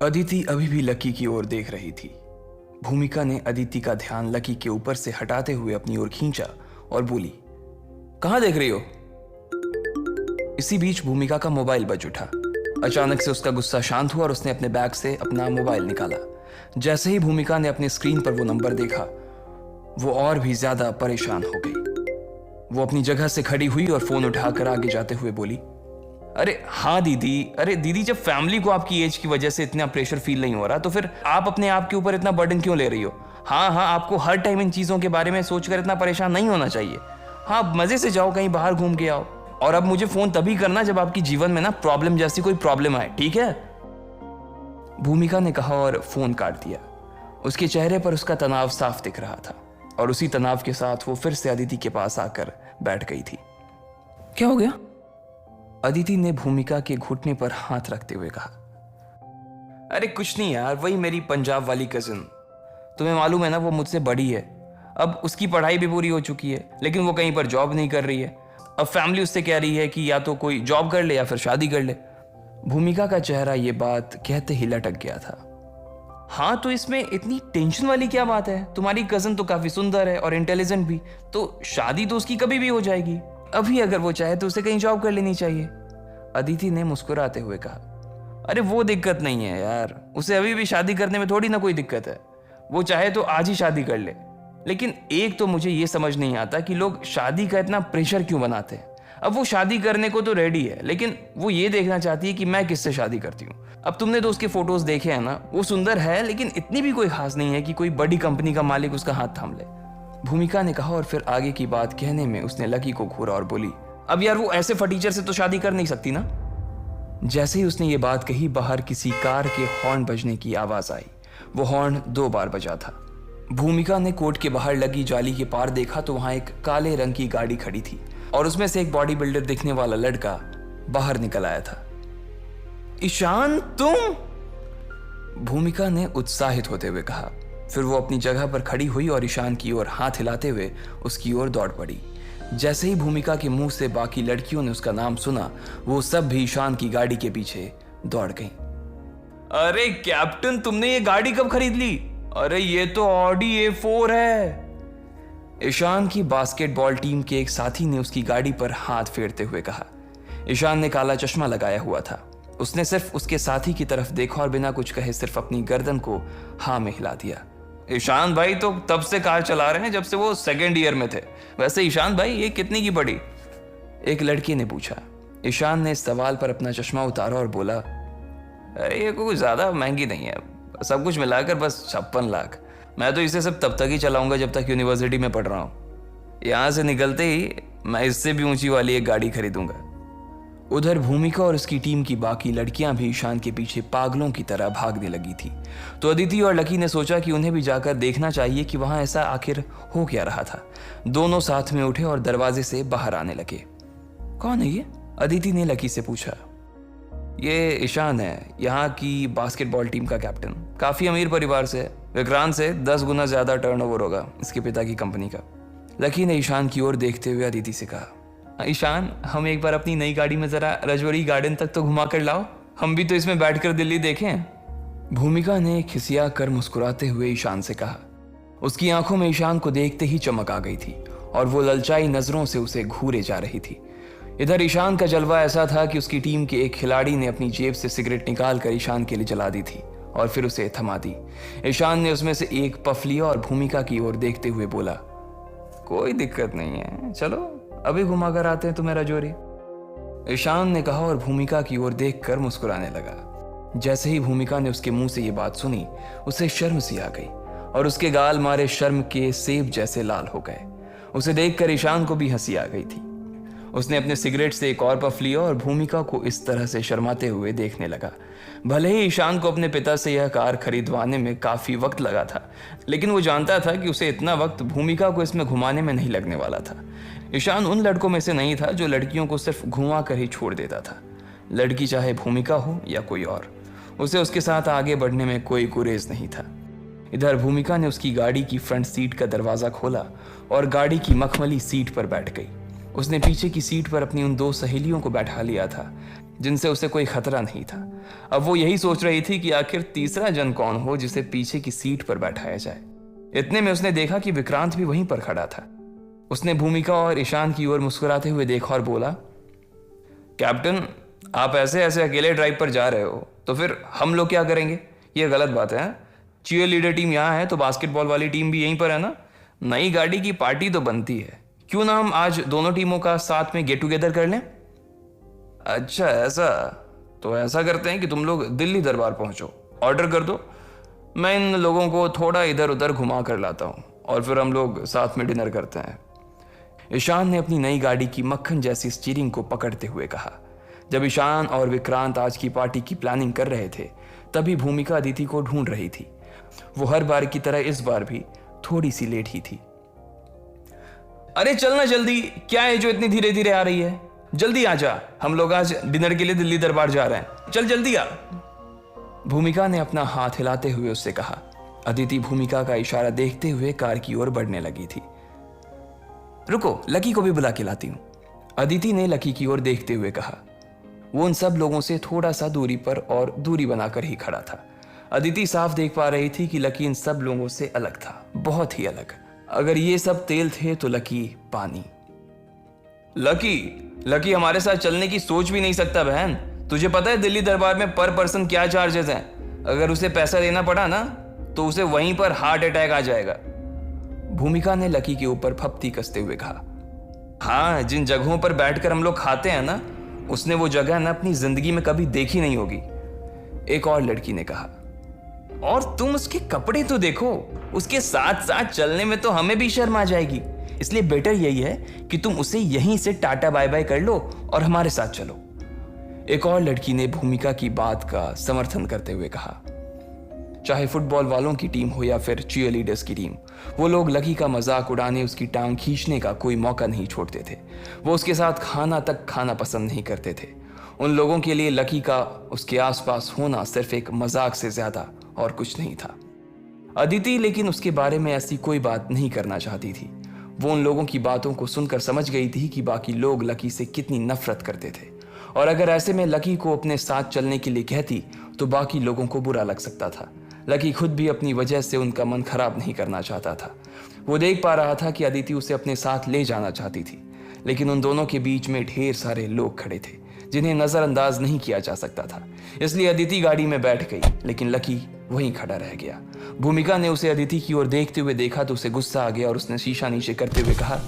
अदिति अभी भी लकी की ओर देख रही थी। भूमिका ने अदिति का ध्यान लकी के ऊपर से हटाते हुए अपनी ओर खींचा और बोली, कहां देख रही हो? इसी बीच भूमिका का मोबाइल बज उठा। अचानक से उसका गुस्सा शांत हुआ और उसने अपने बैग से अपना मोबाइल निकाला। जैसे ही भूमिका ने अपने स्क्रीन पर वो नंबर देखा, वो और भी ज्यादा परेशान हो गई। वो अपनी जगह से खड़ी हुई और फोन उठाकर आगे जाते हुए बोली, अरे हाँ दीदी, अरे दीदी, जब फैमिली को आपकी एज की वजह से इतना प्रेशर फील नहीं हो रहा तो फिर आप अपने आप के ऊपर इतना बर्डन क्यों ले रही हो? हाँ, आपको हर टाइम इन चीज़ों के बारे में सोचकर इतना परेशान नहीं होना चाहिए। हाँ, मज़े से जाओ, कहीं बाहर घूम के आओ। और अब मुझे फ़ोन तभी करना जब आपकी जीवन में ना प्रॉब्लम जैसी कोई प्रॉब्लम आए, ठीक है? भूमिका ने कहा और फ़ोन काट दिया। उसके चेहरे पर उसका तनाव साफ दिख रहा था और उसी तनाव के साथ वो फिर से अदिति के पास आकर बैठ गई थी। क्या हो गया? अदिति ने भूमिका के घुटने पर हाथ रखते हुए कहा, अरे कुछ नहीं यार, वही मेरी पंजाब वाली कजिन, तुम्हें मालूम है ना, वो मुझसे बड़ी है। अब उसकी पढ़ाई भी पूरी हो चुकी है, लेकिन वो कहीं पर जॉब नहीं कर रही है। अब फैमिली उससे कह रही है कि या तो कोई जॉब कर ले या फिर शादी कर ले। भूमिका का चेहरा ये बात कहते ही लटक गया था। हाँ, तो इसमें इतनी टेंशन वाली क्या बात है? तुम्हारी कजिन तो काफी सुंदर है और इंटेलिजेंट भी, तो शादी तो उसकी कभी भी हो जाएगी। अभी अगर वो चाहे तो उसे कहीं जॉब कर लेनी चाहिए। अदिति ने मुस्कुराते हुए कहा, अरे वो दिक्कत नहीं है यार, उसे अभी भी शादी करने में थोड़ी ना कोई दिक्कत है। वो चाहे तो आज ही शादी कर ले। लेकिन एक तो मुझे ये समझ नहीं आता कि लोग शादी का इतना प्रेशर क्यों बनाते हैं। अब वो शादी करने को तो रेडी है, लेकिन वो ये देखना चाहती है कि मैं किससे शादी करती हूँ। अब तुमने तो उसके फोटोज देखे हैं ना, वो सुंदर है, लेकिन इतनी भी कोई खास नहीं है कि कोई बड़ी कंपनी का मालिक उसका हाथ थाम ले। भूमिका ने कहा और फिर आगे की बात कहने में उसने लकी को घूरा और बोली, अब यार वो ऐसे फटीचर से तो शादी कर नहीं सकती ना। जैसे ही उसने ये बात कही, बाहर किसी कार के हॉर्न बजने की आवाज आई। वो हॉर्न 2 बार बजा था। भूमिका ने कोर्ट के बाहर लगी जाली के पार देखा तो वहां एक काले रंग की गाड़ी खड़ी थी और उसमें से एक बॉडी बिल्डर दिखने वाला लड़का बाहर निकल आया था। ईशान, तुम? भूमिका ने उत्साहित होते हुए कहा। फिर वो अपनी जगह पर खड़ी हुई और ईशान की ओर हाथ हिलाते हुए उसकी ओर दौड़ पड़ी। जैसे ही भूमिका के मुंह से बाकी लड़कियों ने उसका नाम सुना, वो सब भी ईशान की गाड़ी के पीछे दौड़ गईं। अरे कैप्टन, तुमने ये गाड़ी कब खरीद ली? अरे ये तो ऑडी A4 है। ईशान की बास्केटबॉल टीम के एक साथी ने उसकी गाड़ी पर हाथ फेरते हुए कहा। ईशान ने काला चश्मा लगाया हुआ था। उसने सिर्फ उसके साथी की तरफ देखा और बिना कुछ कहे सिर्फ अपनी गर्दन को हाँ में हिला दिया। ईशान भाई तो तब से कार चला रहे हैं जब से वो 2nd ईयर में थे। वैसे ईशान भाई, ये कितनी की पड़ी? एक लड़की ने पूछा। ईशान ने इस सवाल पर अपना चश्मा उतारा और बोला, अरे ये कोई ज्यादा महंगी नहीं है, सब कुछ मिलाकर बस 56 लाख। मैं तो इसे सिर्फ तब तक ही चलाऊंगा जब तक यूनिवर्सिटी में पढ़ रहा हूँ। यहाँ से निकलते ही मैं इससे भी ऊंची वाली एक गाड़ी खरीदूंगा। उधर भूमिका और उसकी टीम की बाकी लड़कियां भी ईशान के पीछे पागलों की तरह भागने लगी थी। तो अदिति और लकी ने सोचा कि उन्हें भी जाकर देखना चाहिए कि वहां ऐसा आखिर हो क्या रहा था। दोनों साथ में उठे और दरवाजे से बाहर आने लगे। कौन है ये? अदिति ने लकी से पूछा। ये ईशान है, यहाँ की बास्केटबॉल टीम का कैप्टन। काफी अमीर परिवार से, विक्रांत से 10 गुना ज्यादा टर्नओवर होगा इसके पिता की कंपनी का। लकी ने ईशान की ओर देखते हुए अदिति से कहा, ईशान, हम एक बार अपनी नई गाड़ी में जरा रजौरी गार्डन तक तो घुमा कर लाओ, हम भी तो इसमें बैठकर दिल्ली देखें। भूमिका ने खिसिया कर मुस्कुराते हुए ईशान से कहा। उसकी आंखों में ईशान को देखते ही चमक आ गई थी और वो ललचाई नजरों से उसे घूरे जा रही थी। इधर ईशान का जलवा ऐसा था कि उसकी टीम के एक खिलाड़ी ने अपनी जेब से सिगरेट निकाल कर ईशान के लिए जला दी थी और फिर उसे थमा दी। ईशान ने उसमें से एक पफ लिया और भूमिका की ओर देखते हुए बोला, कोई दिक्कत नहीं है, चलो अभी घुमा कर आते हैं तुम्हें रजौरी। ईशान ने कहा और भूमिका की ओर देखकर मुस्कुराने लगा। जैसे ही भूमिका ने उसके मुंह से ये बात सुनी, उसे शर्म सी आ गई और उसके गाल मारे शर्म के सेब जैसे लाल हो गए। उसे देखकर ईशान को भी हंसी आ गई थी। उसने अपने सिगरेट से एक और पफ लिया और भूमिका को इस तरह से शर्माते हुए देखने लगा। भले ही ईशान को अपने पिता से यह कार खरीदवाने में काफी वक्त लगा था, लेकिन वो जानता था कि उसे इतना वक्त भूमिका को इसमें घुमाने में नहीं लगने वाला था। ईशान उन लड़कों में से नहीं था जो लड़कियों को सिर्फ घुमा कर ही छोड़ देता था। लड़की चाहे भूमिका हो या कोई और, उसे उसके साथ आगे बढ़ने में कोई गुरेज नहीं था। इधर भूमिका ने उसकी गाड़ी की फ्रंट सीट का दरवाजा खोला और गाड़ी की मखमली सीट पर बैठ गई। उसने पीछे की सीट पर अपनी उन 2 सहेलियों को बैठा लिया था जिनसे उसे कोई खतरा नहीं था। अब वो यही सोच रही थी कि आखिर तीसरा जन कौन हो जिसे पीछे की सीट पर बैठाया जाए। इतने में उसने देखा कि विक्रांत भी वहीं पर खड़ा था। उसने भूमिका और ईशान की ओर मुस्कुराते हुए देखा और बोला, कैप्टन, आप ऐसे ऐसे अकेले ड्राइव पर जा रहे हो तो फिर हम लोग क्या करेंगे? ये गलत बात है। चीयर लीडर टीम यहाँ है तो बास्केटबॉल वाली टीम भी यहीं पर है ना। नई गाड़ी की पार्टी तो बनती है, क्यों ना हम आज दोनों टीमों का साथ में गेट टुगेदर कर लें? अच्छा ऐसा, तो ऐसा करते हैं कि तुम लोग दिल्ली दरबार पहुंचो, ऑर्डर कर दो, मैं इन लोगों को थोड़ा इधर उधर घुमा कर लाता हूं और फिर हम लोग साथ में डिनर करते हैं। ईशान ने अपनी नई गाड़ी की मक्खन जैसी स्टीयरिंग को पकड़ते हुए कहा। जब ईशान और विक्रांत आज की पार्टी की प्लानिंग कर रहे थे तभी भूमिका अदिति को ढूंढ रही थी। वो हर बार की तरह इस बार भी थोड़ी सी लेट ही थी। अरे चलना जल्दी, क्या है जो इतनी धीरे धीरे आ रही है? जल्दी आ जा, हम लोग आज डिनर के लिए दिल्ली दरबार जा रहे हैं, चल जल्दी आ। भूमिका ने अपना हाथ हिलाते हुए उससे कहा। अदिति भूमिका का इशारा देखते हुए कार की ओर बढ़ने लगी थी। रुको, लकी को भी बुला के लाती हूं, अदिति ने लकी की ओर देखते हुए कहा। वो उन सब लोगों से थोड़ा सा दूरी पर और दूरी बनाकर ही खड़ा था। अदिति साफ देख पा रही थी कि लकी इन सब लोगों से अलग था, बहुत ही अलग। अगर ये सब तेल थे तो लकी पानी। लकी हमारे साथ चलने की सोच भी नहीं सकता बहन। तुझे पता है दिल्ली दरबार में पर पर्सन क्या चार्जेस हैं? अगर उसे पैसा देना पड़ा ना तो उसे वहीं पर हार्ट अटैक आ जाएगा। भूमिका ने लकी के ऊपर फप्ती कसते हुए कहा। हाँ, जिन जगहों पर बैठकर हम लोग खाते हैं ना, उसने वो जगह ना अपनी जिंदगी में कभी देखी नहीं होगी, एक और लड़की ने कहा। और तुम उसके कपड़े तो देखो, उसके साथ साथ चलने में तो हमें भी शर्म आ जाएगी। इसलिए बेटर यही है कि तुम उसे यहीं से टाटा बाय बाय कर लो और हमारे साथ चलो, एक और लड़की ने भूमिका की बात का समर्थन करते हुए कहा। चाहे फुटबॉल वालों की टीम हो या फिर चीयर लीडर्स की टीम, वो लोग लकी का मजाक उड़ाने, उसकी टांग खींचने का कोई मौका नहीं छोड़ते थे। वो उसके साथ खाना तक खाना पसंद नहीं करते थे। उन लोगों के लिए लकी का उसके आसपास होना सिर्फ एक मजाक से ज्यादा और कुछ नहीं था। अदिति लेकिन उसके बारे में ऐसी कोई बात नहीं करना चाहती थी। वो उन लोगों की बातों को सुनकर समझ गई थी कि बाकी लोग लकी से कितनी नफरत करते थे, और अगर ऐसे में लकी को अपने साथ चलने के लिए कहती तो बाकी लोगों को बुरा लग सकता था। लकी खुद भी अपनी वजह से उनका मन खराब नहीं करना चाहता था। वो देख पा रहा था कि अदिति उसे अपने साथ ले जाना चाहती थी, लेकिन उन दोनों के बीच में ढेर सारे लोग खड़े थे जिन्हें नजरअंदाज नहीं किया जा सकता था। इसलिए अदिति गाड़ी में बैठ गई, लेकिन लकी वहीं खड़ा रह गया। भूमिका ने उसे अदिति की ओर देखते हुए देखा तो उसे गुस्सा आ गया और उसने शीशा नीचे करते हुए कहा,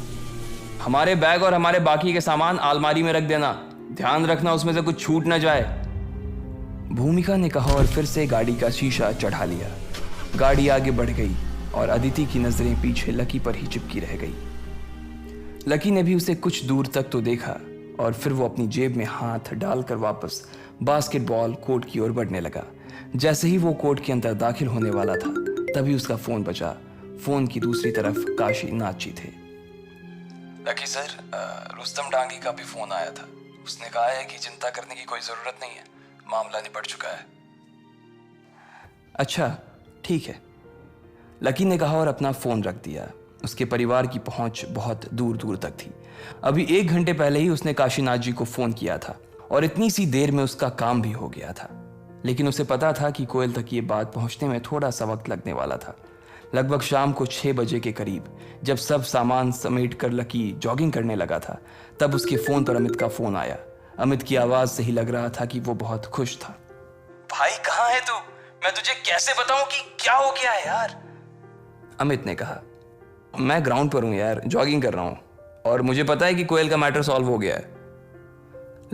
हमारे बैग और हमारे बाकी के सामान अलमारी में रख देना, ध्यान रखना उसमें से कुछ छूट ना जाए। भूमिका ने कहा और फिर से गाड़ी का शीशा चढ़ा लिया। गाड़ी आगे बढ़ गई और अदिति की नजरें पीछे लकी पर ही चिपकी रह गई। लकी ने भी उसे कुछ दूर तक तो देखा और फिर वो अपनी जेब में हाथ डालकर वापस बास्केटबॉल कोर्ट की ओर बढ़ने लगा। जैसे ही वो कोर्ट के अंदर दाखिल होने वाला था तभी उसका फोन बजा। फोन की दूसरी तरफ काशीनाथ जी थे। लकी सर, रुस्तम डांगी का भी फोन आया था। उसने कहा है कि चिंता करने की कोई जरूरत नहीं है, मामला निपट चुका है। अच्छा ठीक है, लकी ने कहा और अपना फोन रख दिया। उसके परिवार की पहुंच बहुत दूर दूर तक थी। अभी 1 घंटे पहले ही उसने काशीनाथ जी को फोन किया था और इतनी सी देर में उसका काम भी हो गया था। लेकिन उसे पता था कि कोयल तक ये बात पहुंचने में थोड़ा सा वक्त लगने वाला था। लगभग शाम को 6 बजे के करीब जब सब सामान समेट कर लकी जॉगिंग करने लगा था तब उसके फोन पर अमित का फोन आया। अमित की आवाज से ही लग रहा था कि वो बहुत खुश था। भाई कहाँ है तू? मैं तुझे कैसे बताऊं कि क्या हो गया है यार? अमित ने कहा, मैं ग्राउंड पर हूं यार, जॉगिंग कर रहा हूं और मुझे पता है कि कोयल का मैटर सॉल्व हो गया है।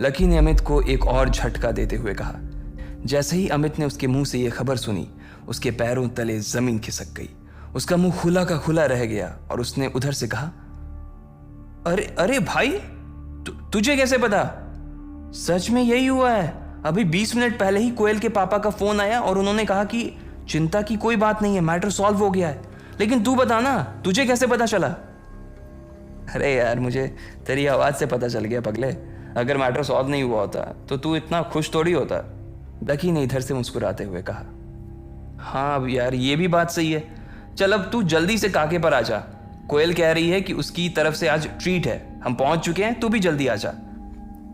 लकी ने अमित को एक और झटका देते हुए कहा। जैसे ही अमित ने उसके मुंह से यह खबर सुनी उसके पैरों तले जमीन खिसक गई। उसका मुंह खुला का खुला रह गया और उसने उधर से कहा, अरे भाई तुझे कैसे पता? सच में यही हुआ है। अभी 20 मिनट पहले ही कोयल के पापा का फोन आया और उन्होंने कहा कि चिंता की कोई बात नहीं है, मैटर सॉल्व हो गया है। लेकिन तू बता ना, तुझे कैसे पता चला? अरे यार, मुझे तेरी आवाज से पता चल गया पगले। अगर मैटर सॉल्व नहीं हुआ होता तो तू इतना खुश थोड़ी होता। लकी ने इधर से मुस्कुराते हुए कहा, हाँ अब यार ये भी बात सही है। चल अब तू जल्दी से काके पर आ जा। कोयल कह रही है कि उसकी तरफ से आज ट्रीट है। हम पहुंच चुके हैं, तू भी जल्दी आ जा।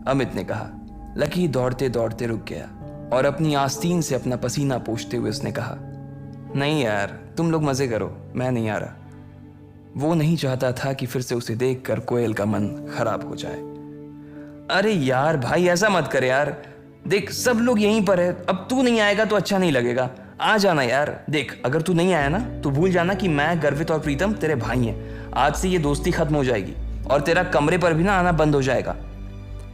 अमित ने कहा। लकी दौड़ते दौड़ते रुक गया और अपनी आस्तीन से अपना पसीना पोंछते हुए उसने कहा, नहीं यार, तुम लोग मजे करो, मैं नहीं आ रहा। वो नहीं चाहता था कि फिर से उसे देखकर कोयल का मन खराब हो जाए। अरे यार भाई, ऐसा मत कर यार, देख सब लोग यहीं पर है, अब तू नहीं आएगा तो अच्छा नहीं लगेगा, आ जाना यार। देख अगर तू नहीं आया ना तो भूल जाना कि मैं, गर्वित और प्रीतम तेरे भाई हैं। आज से ये दोस्ती खत्म हो जाएगी और तेरा कमरे पर भी ना आना बंद हो जाएगा।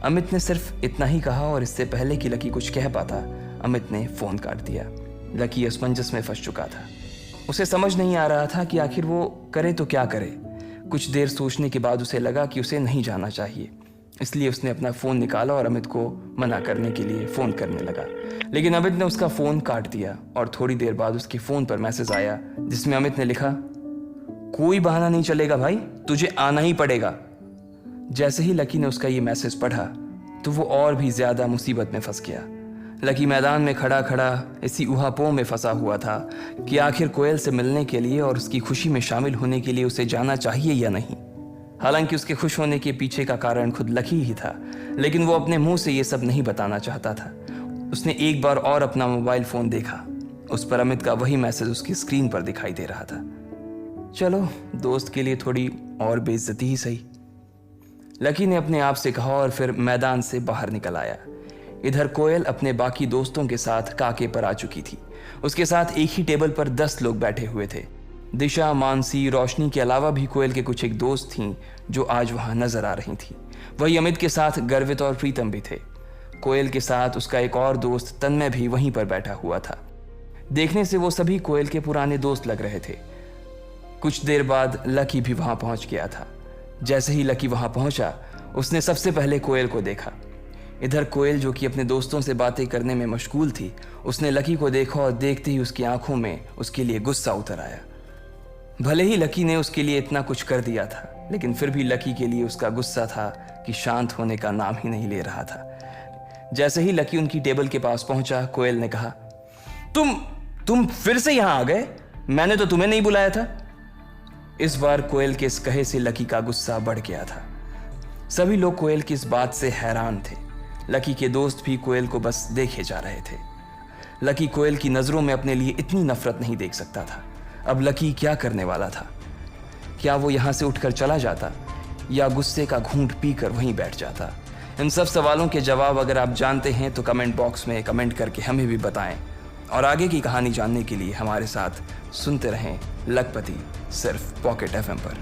अमित ने सिर्फ इतना ही कहा और इससे पहले कि लकी कुछ कह पाता, अमित ने फोन काट दिया। लकी असमंजस में फंस चुका था। उसे समझ नहीं आ रहा था कि आखिर वो करे तो क्या करे। कुछ देर सोचने के बाद उसे लगा कि उसे नहीं जाना चाहिए, इसलिए उसने अपना फ़ोन निकाला और अमित को मना करने के लिए फ़ोन करने लगा। लेकिन अमित ने उसका फ़ोन काट दिया और थोड़ी देर बाद उसके फ़ोन पर मैसेज आया जिसमें अमित ने लिखा, कोई बहाना नहीं चलेगा भाई, तुझे आना ही पड़ेगा। जैसे ही लकी ने उसका ये मैसेज पढ़ा तो वो और भी ज़्यादा मुसीबत में फंस गया। लकी मैदान में खड़ा खड़ा इसी ऊहापोह में फंसा हुआ था कि आखिर कोयल से मिलने के लिए और उसकी खुशी में शामिल होने के लिए उसे जाना चाहिए या नहीं। हालांकि उसके खुश होने के पीछे का कारण खुद लकी ही था, लेकिन वो अपने मुंह से ये सब नहीं बताना चाहता था। उसने एक बार और अपना मोबाइल फ़ोन देखा, उस पर अमित का वही मैसेज उसकी स्क्रीन पर दिखाई दे रहा था। चलो दोस्त के लिए थोड़ी और बेइज्जती ही सही, लकी ने अपने आप से कहा और फिर मैदान से बाहर निकल आया। इधर कोयल अपने बाकी दोस्तों के साथ काके पर आ चुकी थी। उसके साथ एक ही टेबल पर 10 लोग बैठे हुए थे। दिशा, मानसी, रोशनी के अलावा भी कोयल के कुछ एक दोस्त थीं जो आज वहां नजर आ रही थीं। वही अमित के साथ गर्वित और प्रीतम भी थे। कोयल के साथ उसका एक और दोस्त तन्मय भी वहीं पर बैठा हुआ था। देखने से वो सभी कोयल के पुराने दोस्त लग रहे थे। कुछ देर बाद लकी भी वहां पहुंच गया था। जैसे ही लकी वहां पहुंचा, उसने सबसे पहले कोयल को देखा। इधर कोयल, जो कि अपने दोस्तों से बातें करने में मशगूल थी, उसने लकी को देखा और देखते ही उसकी आंखों में उसके लिए गुस्सा उतर आया। भले ही लकी ने उसके लिए इतना कुछ कर दिया था, लेकिन फिर भी लकी के लिए उसका गुस्सा था कि शांत होने का नाम ही नहीं ले रहा था। जैसे ही लकी उनकी टेबल के पास पहुंचा, कोयल ने कहा, तुम फिर से यहां आ गए? मैंने तो तुम्हें नहीं बुलाया था। इस बार कोयल के इस कहे से लकी का गुस्सा बढ़ गया था। सभी लोग कोयल की इस बात से हैरान थे। लकी के दोस्त भी कोयल को बस देखे जा रहे थे। लकी कोयल की नज़रों में अपने लिए इतनी नफरत नहीं देख सकता था। अब लकी क्या करने वाला था? क्या वो यहाँ से उठकर चला जाता या गुस्से का घूंट पीकर वहीं बैठ जाता? इन सब सवालों के जवाब अगर आप जानते हैं तो कमेंट बॉक्स में कमेंट करके हमें भी बताएं। और आगे की कहानी जानने के लिए हमारे साथ सुनते रहें लखपति, सिर्फ पॉकेट FM पर।